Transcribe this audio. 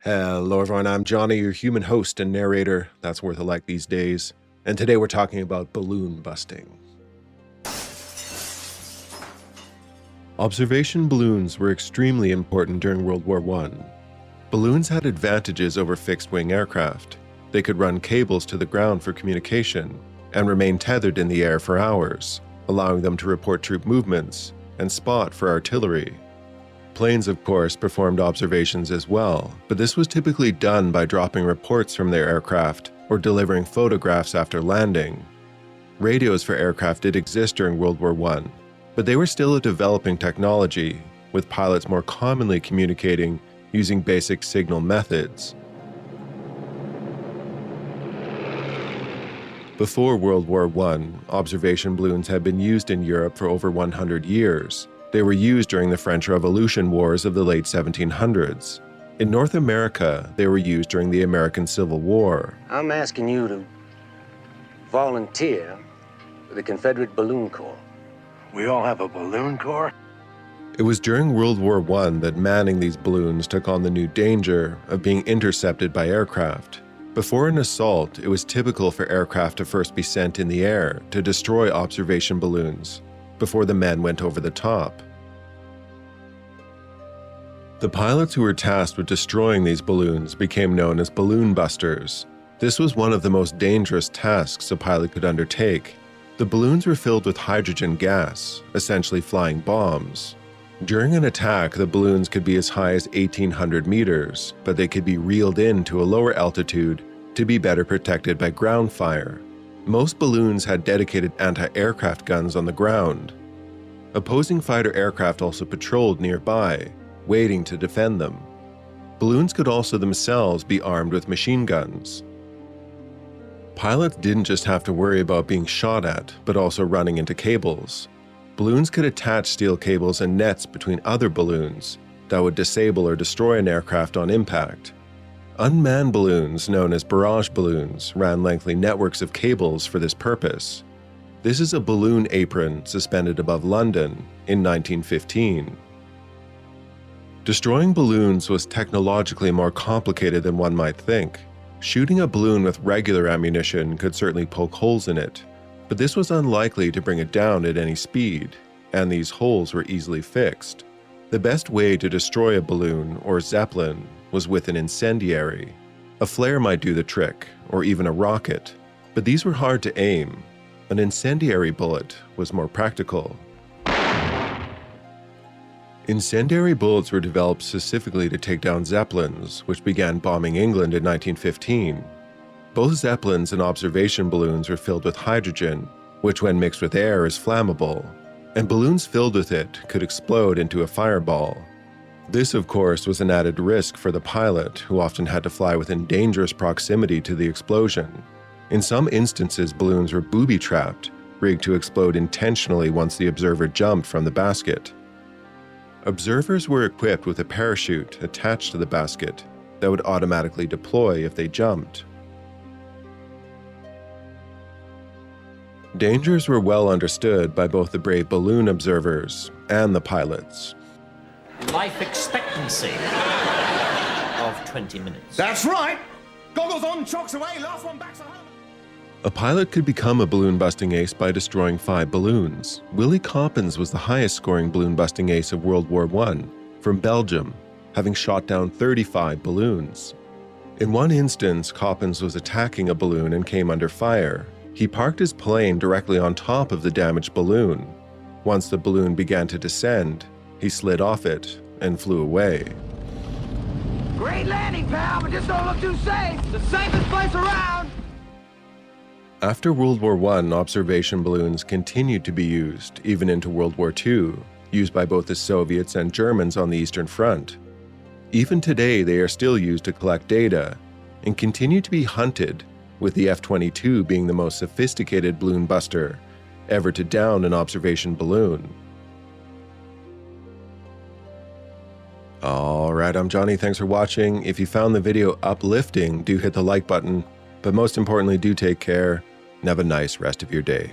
Hello everyone, I'm Johnny, your human host and narrator. That's worth a like these days. And today we're talking about balloon busting. Observation balloons were extremely important during World War I. Balloons had advantages over fixed-wing aircraft. They could run cables to the ground for communication and remain tethered in the air for hours, allowing them to report troop movements and spot for artillery. Planes, of course, performed observations as well, but this was typically done by dropping reports from their aircraft or delivering photographs after landing. Radios for aircraft did exist during World War I, but they were still a developing technology, with pilots more commonly communicating using basic signal methods. Before World War I, observation balloons had been used in Europe for over 100 years. They were used during the French Revolution wars of the late 1700s. In North America, they were used during the American Civil War. I'm asking you to volunteer for the Confederate Balloon Corps. We all have a balloon corps? It was during World War I that manning these balloons took on the new danger of being intercepted by aircraft. Before an assault, it was typical for aircraft to first be sent in the air to destroy observation balloons before the men went over the top. The pilots who were tasked with destroying these balloons became known as balloon busters. This was one of the most dangerous tasks a pilot could undertake. The balloons were filled with hydrogen gas, essentially flying bombs. During an attack, the balloons could be as high as 1,800 meters, but they could be reeled in to a lower altitude to be better protected by ground fire. Most balloons had dedicated anti-aircraft guns on the ground. Opposing fighter aircraft also patrolled nearby, waiting to defend them. Balloons could also themselves be armed with machine guns. Pilots didn't just have to worry about being shot at, but also running into cables. Balloons could attach steel cables and nets between other balloons that would disable or destroy an aircraft on impact. Unmanned balloons, known as barrage balloons, ran lengthy networks of cables for this purpose. This is a balloon apron suspended above London in 1915. Destroying balloons was technologically more complicated than one might think. Shooting a balloon with regular ammunition could certainly poke holes in it, but this was unlikely to bring it down at any speed, and these holes were easily fixed. The best way to destroy a balloon or Zeppelin was with an incendiary. A flare might do the trick, or even a rocket, but these were hard to aim. An incendiary bullet was more practical. Incendiary bullets were developed specifically to take down Zeppelins, which began bombing England in 1915. Both Zeppelins and observation balloons were filled with hydrogen, which when mixed with air is flammable, and balloons filled with it could explode into a fireball. This, of course, was an added risk for the pilot, who often had to fly within dangerous proximity to the explosion. In some instances, balloons were booby-trapped, rigged to explode intentionally once the observer jumped from the basket. Observers were equipped with a parachute attached to the basket that would automatically deploy if they jumped. Dangers were well understood by both the brave balloon observers and the pilots. Life expectancy of 20 minutes. That's right! Goggles on, chocks away, last one back's a home. A pilot could become a balloon-busting ace by destroying 5 balloons. Willie Coppens was the highest-scoring balloon-busting ace of World War I, from Belgium, having shot down 35 balloons. In one instance, Coppens was attacking a balloon and came under fire. He parked his plane directly on top of the damaged balloon. Once the balloon began to descend, he slid off it and flew away. Great landing, pal, but just don't look too safe. The safest place around. After World War I, observation balloons continued to be used, even into World War II, used by both the Soviets and Germans on the Eastern Front. Even today, they are still used to collect data and continue to be hunted, with the F-22 being the most sophisticated balloon buster ever to down an observation balloon. Alright, I'm Johnny, thanks for watching. If you found the video uplifting, do hit the like button, but most importantly, do take care and have a nice rest of your day.